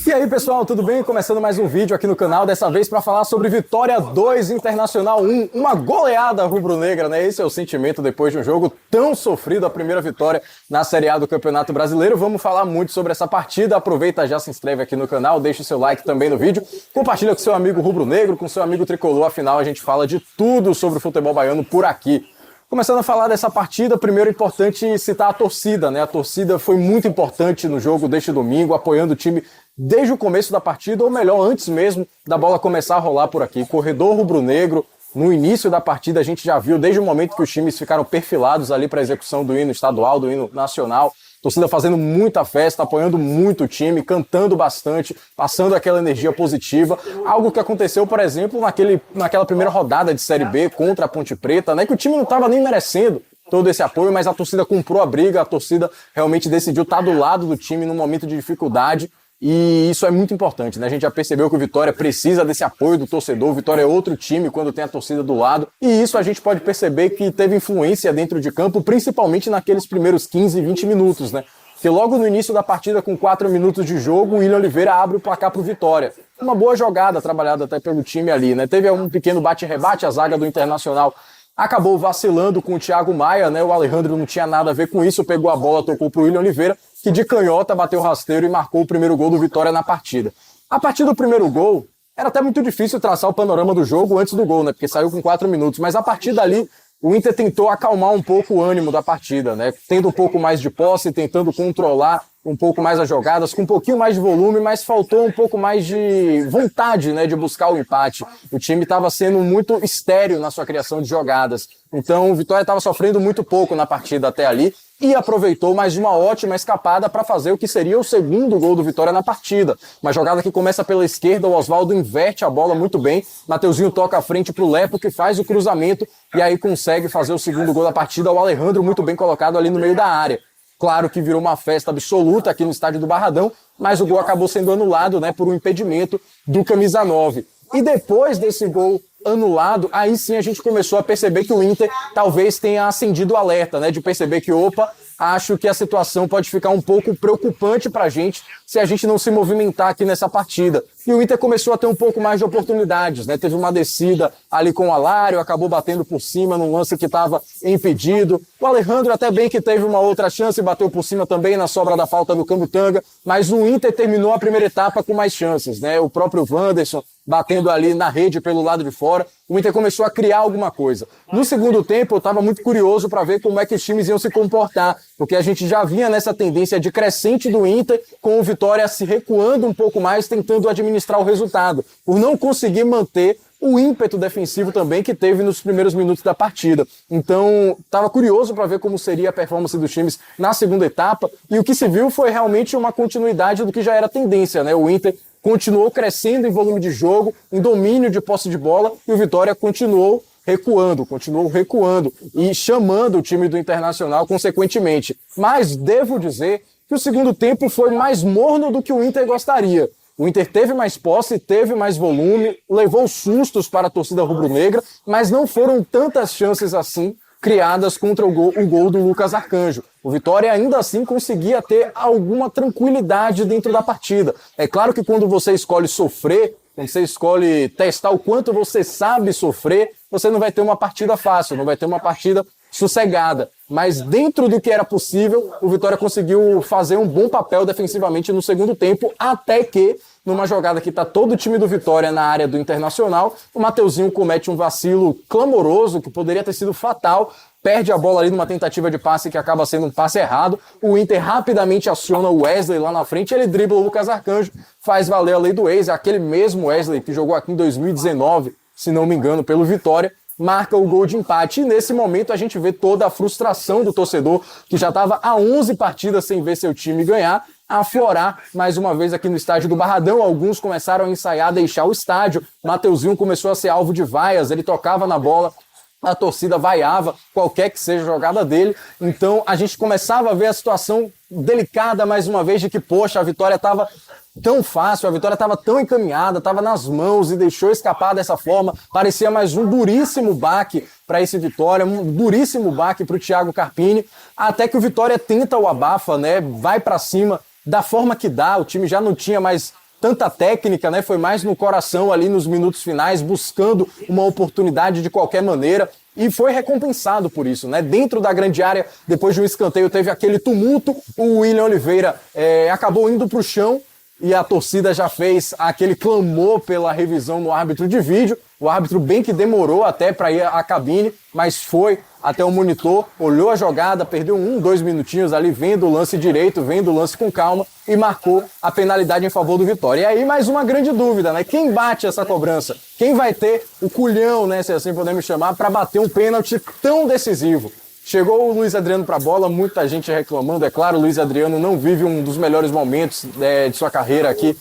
E aí pessoal, tudo bem? Começando mais um vídeo aqui no canal, dessa vez para falar sobre Vitória 2, Internacional 1, uma goleada rubro-negra, né? Esse é o sentimento depois de um jogo tão sofrido, a primeira vitória na Série A do Campeonato Brasileiro. Vamos falar muito sobre essa partida, aproveita, já se inscreve aqui no canal, deixa o seu like também no vídeo, compartilha com seu amigo rubro-negro, com seu amigo tricolor, afinal a gente fala de tudo sobre o futebol baiano por aqui. Começando a falar dessa partida, primeiro é importante citar a torcida, né? A torcida foi muito importante no jogo deste domingo, apoiando o time desde o começo da partida, ou melhor, antes mesmo da bola começar a rolar por aqui. Corredor rubro-negro, no início da partida a gente já viu, desde o momento que os times ficaram perfilados ali para a execução do hino estadual, do hino nacional, torcida fazendo muita festa, apoiando muito o time, cantando bastante, passando aquela energia positiva. Algo que aconteceu, por exemplo, naquela primeira rodada de Série B contra a Ponte Preta, né, que o time não estava nem merecendo todo esse apoio, mas a torcida comprou a briga, a torcida realmente decidiu estar do lado do time num momento de dificuldade. E isso é muito importante, né? A gente já percebeu que o Vitória precisa desse apoio do torcedor, o Vitória é outro time quando tem a torcida do lado, e isso a gente pode perceber que teve influência dentro de campo, principalmente naqueles primeiros 15, 20 minutos, né? Porque logo no início da partida, com 4 minutos de jogo, o William Oliveira abre o placar para o Vitória. Uma boa jogada trabalhada até pelo time ali, né? Teve um pequeno bate-rebate, a zaga do Internacional acabou vacilando com o Thiago Maia, né? O Alejandro não tinha nada a ver com isso, pegou a bola, tocou para o William Oliveira, que de canhota bateu o rasteiro e marcou o primeiro gol do Vitória na partida. A partir do primeiro gol, era até muito difícil traçar o panorama do jogo antes do gol, né? Porque saiu com 4 minutos, mas a partir dali o Inter tentou acalmar um pouco o ânimo da partida, né? Tendo um pouco mais de posse, tentando controlar um pouco mais as jogadas, com um pouquinho mais de volume, mas faltou um pouco mais de vontade, né, de buscar o empate. O time estava sendo muito estéril na sua criação de jogadas. Então o Vitória estava sofrendo muito pouco na partida até ali e aproveitou mais uma ótima escapada para fazer o que seria o segundo gol do Vitória na partida. Uma jogada que começa pela esquerda, o Oswaldo inverte a bola muito bem, Mateuzinho toca à frente para o Lepo, que faz o cruzamento e aí consegue fazer o segundo gol da partida, o Alejandro muito bem colocado ali no meio da área. Claro que virou uma festa absoluta aqui no estádio do Barradão, mas o gol acabou sendo anulado, né, por um impedimento do camisa 9. E depois desse gol anulado, aí sim a gente começou a perceber que o Inter talvez tenha acendido o alerta, né, de perceber que, opa, acho que a situação pode ficar um pouco preocupante pra gente se a gente não se movimentar aqui nessa partida. E o Inter começou a ter um pouco mais de oportunidades, né? Teve uma descida ali com o Alário, acabou batendo por cima num lance que estava impedido. O Alejandro até bem que teve uma outra chance, bateu por cima também na sobra da falta do Camutanga, mas o Inter terminou a primeira etapa com mais chances, né? O próprio Wanderson batendo ali na rede pelo lado de fora, o Inter começou a criar alguma coisa. No segundo tempo, eu estava muito curioso para ver como é que os times iam se comportar, porque a gente já vinha nessa tendência de crescente do Inter, com o Vitória se recuando um pouco mais, tentando administrar o resultado, por não conseguir manter o ímpeto defensivo também que teve nos primeiros minutos da partida. Então, estava curioso para ver como seria a performance dos times na segunda etapa, e o que se viu foi realmente uma continuidade do que já era tendência, né? O Inter continuou crescendo em volume de jogo, em domínio de posse de bola, e o Vitória continuou recuando e chamando o time do Internacional consequentemente. Mas devo dizer que o segundo tempo foi mais morno do que o Inter gostaria. O Inter teve mais posse, teve mais volume, levou sustos para a torcida rubro-negra, mas não foram tantas chances assim criadas contra o gol do Lucas Arcanjo. O Vitória ainda assim conseguia ter alguma tranquilidade dentro da partida. É claro que quando você escolhe sofrer, quando você escolhe testar o quanto você sabe sofrer, você não vai ter uma partida fácil, não vai ter uma partida sossegada. Mas dentro do que era possível, o Vitória conseguiu fazer um bom papel defensivamente no segundo tempo, até que, numa jogada que está todo o time do Vitória na área do Internacional, o Mateuzinho comete um vacilo clamoroso, que poderia ter sido fatal, perde a bola ali numa tentativa de passe que acaba sendo um passe errado, o Inter rapidamente aciona o Wesley lá na frente, ele dribla o Lucas Arcanjo, faz valer a lei do ex, é aquele mesmo Wesley que jogou aqui em 2019, se não me engano, pelo Vitória, marca o gol de empate. E nesse momento a gente vê toda a frustração do torcedor, que já estava há 11 partidas sem ver seu time ganhar, aflorar mais uma vez aqui no estádio do Barradão. Alguns começaram a ensaiar, deixar o estádio. Mateuzinho começou a ser alvo de vaias, ele tocava na bola, a torcida vaiava, qualquer que seja a jogada dele. Então a gente começava a ver a situação delicada mais uma vez, de que, poxa, a vitória estava tão fácil, a vitória estava tão encaminhada, estava nas mãos e deixou escapar dessa forma. Parecia mais um duríssimo baque para esse Vitória, um duríssimo baque para o Thiago Carpini, até que o Vitória tenta o abafa, né? Vai para cima da forma que dá. O time já não tinha mais tanta técnica, né? Foi mais no coração ali nos minutos finais, buscando uma oportunidade de qualquer maneira. E foi recompensado por isso, né? Dentro da grande área, depois de um escanteio, teve aquele tumulto. O William Oliveira acabou indo para o chão e a torcida já fez aquele clamor pela revisão no árbitro de vídeo. O árbitro bem que demorou até para ir à cabine, mas foi até o monitor, olhou a jogada, perdeu 2 minutinhos ali, vendo o lance direito, vendo o lance com calma e marcou a penalidade em favor do Vitória. E aí mais uma grande dúvida, né? Quem bate essa cobrança? Quem vai ter o culhão, né, se assim podemos chamar, para bater um pênalti tão decisivo? Chegou o Luiz Adriano para a bola, muita gente reclamando, é claro, o Luiz Adriano não vive um dos melhores momentos de sua carreira aqui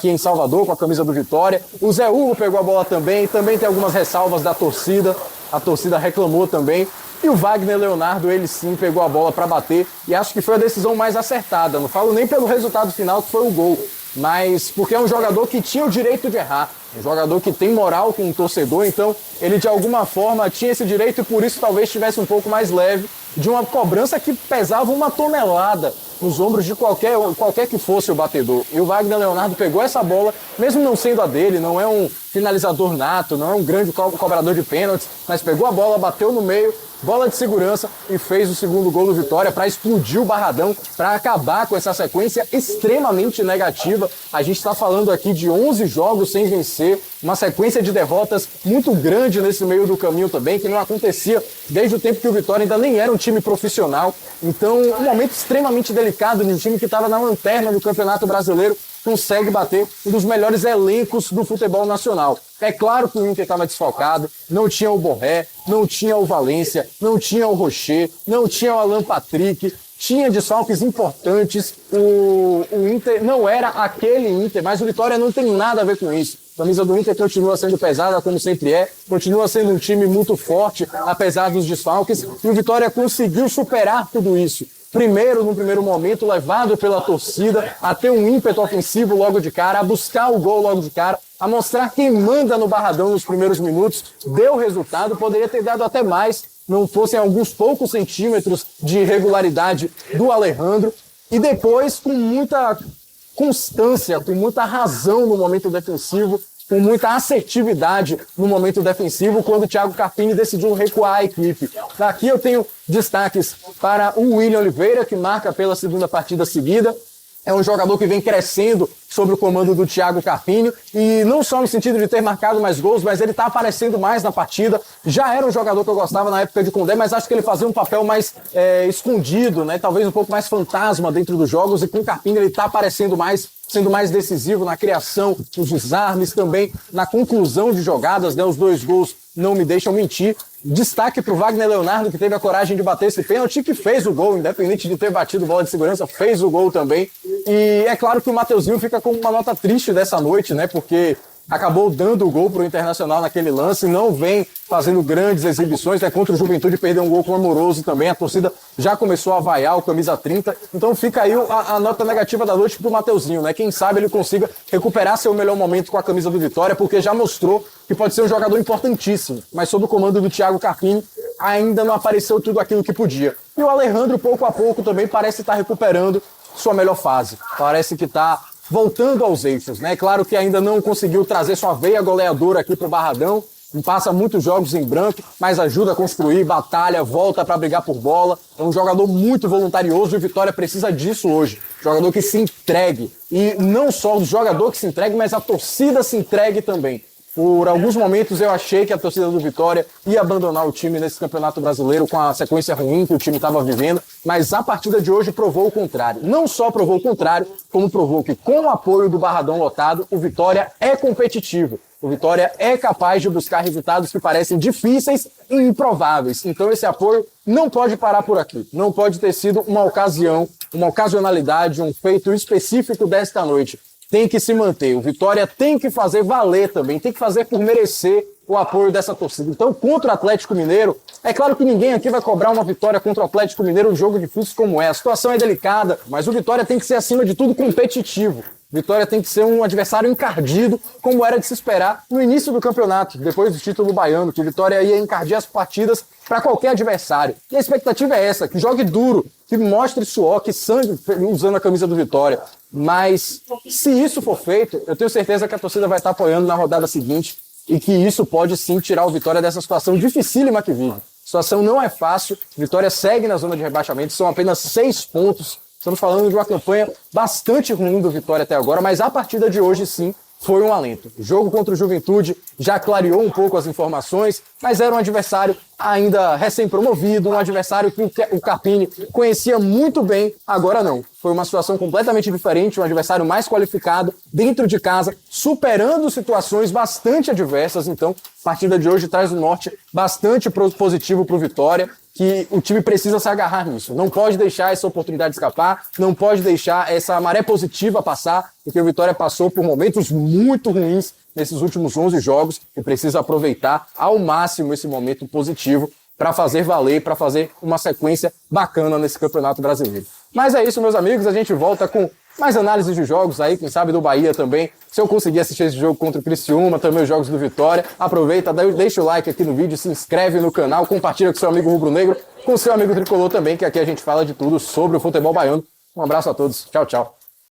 em Salvador, com a camisa do Vitória. O Zé Hugo pegou a bola também tem algumas ressalvas da torcida, a torcida reclamou também. E o Wagner Leonardo, ele sim pegou a bola para bater e acho que foi a decisão mais acertada. Não falo nem pelo resultado final, que foi o gol, mas porque é um jogador que tinha o direito de errar, um jogador que tem moral com o torcedor, então ele de alguma forma tinha esse direito e por isso talvez estivesse um pouco mais leve de uma cobrança que pesava 1 tonelada nos ombros de qualquer que fosse o batedor. E o Wagner Leonardo pegou essa bola, mesmo não sendo a dele, não é um finalizador nato, não é um grande cobrador de pênaltis, mas pegou a bola, bateu no meio, bola de segurança e fez o segundo gol do Vitória para explodir o Barradão, para acabar com essa sequência extremamente negativa. A gente está falando aqui de 11 jogos sem vencer, uma sequência de derrotas muito grande nesse meio do caminho também, que não acontecia desde o tempo que o Vitória ainda nem era um time profissional. Então, um momento extremamente delicado de um time que estava na lanterna do Campeonato Brasileiro, consegue bater um dos melhores elencos do futebol nacional. É claro que o Inter estava desfalcado, não tinha o Borré, não tinha o Valência, não tinha o Rocher, não tinha o Alan Patrick, tinha desfalques importantes, o Inter não era aquele Inter, mas o Vitória não tem nada a ver com isso. A camisa do Inter continua sendo pesada, como sempre é, continua sendo um time muito forte, apesar dos desfalques, e o Vitória conseguiu superar tudo isso. Primeiro, no primeiro momento, levado pela torcida, a ter um ímpeto ofensivo logo de cara, a buscar o gol logo de cara, a mostrar quem manda no Barradão nos primeiros minutos, deu resultado, poderia ter dado até mais, não fossem alguns poucos centímetros de irregularidade do Alejandro, e depois, com muita constância, com muita razão no momento defensivo, com muita assertividade no momento defensivo, quando o Thiago Carpini decidiu recuar a equipe. Daqui eu tenho destaques para o William Oliveira, que marca pela segunda partida seguida. É um jogador que vem crescendo sob o comando do Thiago Carpini, e não só no sentido de ter marcado mais gols, mas ele está aparecendo mais na partida. Já era um jogador que eu gostava na época de Condé, mas acho que ele fazia um papel mais escondido, né? Talvez um pouco mais fantasma dentro dos jogos, e com o Carpini ele está aparecendo mais, sendo mais decisivo na criação, nos desarmes, também na conclusão de jogadas, né? Os 2 gols não me deixam mentir. Destaque para o Wagner Leonardo, que teve a coragem de bater esse pênalti, que fez o gol, independente de ter batido bola de segurança, fez o gol também. E é claro que o Mateuzinho fica com uma nota triste dessa noite, né? Porque acabou dando o gol para o Internacional naquele lance, não vem fazendo grandes exibições, né? Contra o Juventude perdeu um gol clamoroso também, a torcida já começou a vaiar o camisa 30, então fica aí a nota negativa da noite para o Mateuzinho, né? Quem sabe ele consiga recuperar seu melhor momento com a camisa do Vitória, porque já mostrou que pode ser um jogador importantíssimo, mas sob o comando do Thiago Carpini ainda não apareceu tudo aquilo que podia. E o Alejandro, pouco a pouco, também parece estar recuperando sua melhor fase, parece que está voltando aos eixos, né? Claro que ainda não conseguiu trazer sua veia goleadora aqui para o Barradão, passa muitos jogos em branco, mas ajuda a construir, batalha, volta para brigar por bola. É um jogador muito voluntarioso e o Vitória precisa disso hoje. Jogador que se entregue. E não só o jogador que se entregue, mas a torcida se entregue também. Por alguns momentos eu achei que a torcida do Vitória ia abandonar o time nesse Campeonato Brasileiro com a sequência ruim que o time estava vivendo, mas a partida de hoje provou o contrário. Não só provou o contrário, como provou que com o apoio do Barradão lotado, o Vitória é competitivo. O Vitória é capaz de buscar resultados que parecem difíceis e improváveis. Então esse apoio não pode parar por aqui. Não pode ter sido uma ocasião, uma ocasionalidade, um feito específico desta noite. Tem que se manter. O Vitória tem que fazer valer também, tem que fazer por merecer o apoio dessa torcida. Então, contra o Atlético Mineiro, é claro que ninguém aqui vai cobrar uma vitória contra o Atlético Mineiro, um jogo difícil como é. A situação é delicada, mas o Vitória tem que ser, acima de tudo, competitivo. Vitória tem que ser um adversário encardido, como era de se esperar no início do campeonato, depois do título baiano, que o Vitória ia encardir as partidas para qualquer adversário. E a expectativa é essa, que jogue duro, que mostre suor, que sangue usando a camisa do Vitória. Mas se isso for feito, eu tenho certeza que a torcida vai estar apoiando na rodada seguinte e que isso pode sim tirar o Vitória dessa situação dificílima que vive. A situação não é fácil, Vitória segue na zona de rebaixamento, são apenas 6 pontos. Estamos falando de uma campanha bastante ruim do Vitória até agora, mas a partida de hoje sim foi um alento. O jogo contra o Juventude já clareou um pouco as informações, mas era um adversário ainda recém-promovido, um adversário que o Carpini conhecia muito bem, agora não. Foi uma situação completamente diferente, um adversário mais qualificado, dentro de casa, superando situações bastante adversas. Então, a partida de hoje traz um norte bastante positivo para o Vitória, que o time precisa se agarrar nisso. Não pode deixar essa oportunidade escapar, não pode deixar essa maré positiva passar, porque o Vitória passou por momentos muito ruins nesses últimos 11 jogos e precisa aproveitar ao máximo esse momento positivo para fazer valer, para fazer uma sequência bacana nesse Campeonato Brasileiro. Mas é isso, meus amigos, a gente volta com mais análises de jogos aí, quem sabe do Bahia também. Se eu conseguir assistir esse jogo contra o Criciúma, também os jogos do Vitória, aproveita, deixa o like aqui no vídeo, se inscreve no canal, compartilha com seu amigo rubro-negro, com seu amigo tricolor também, que aqui a gente fala de tudo sobre o futebol baiano. Um abraço a todos, tchau, tchau.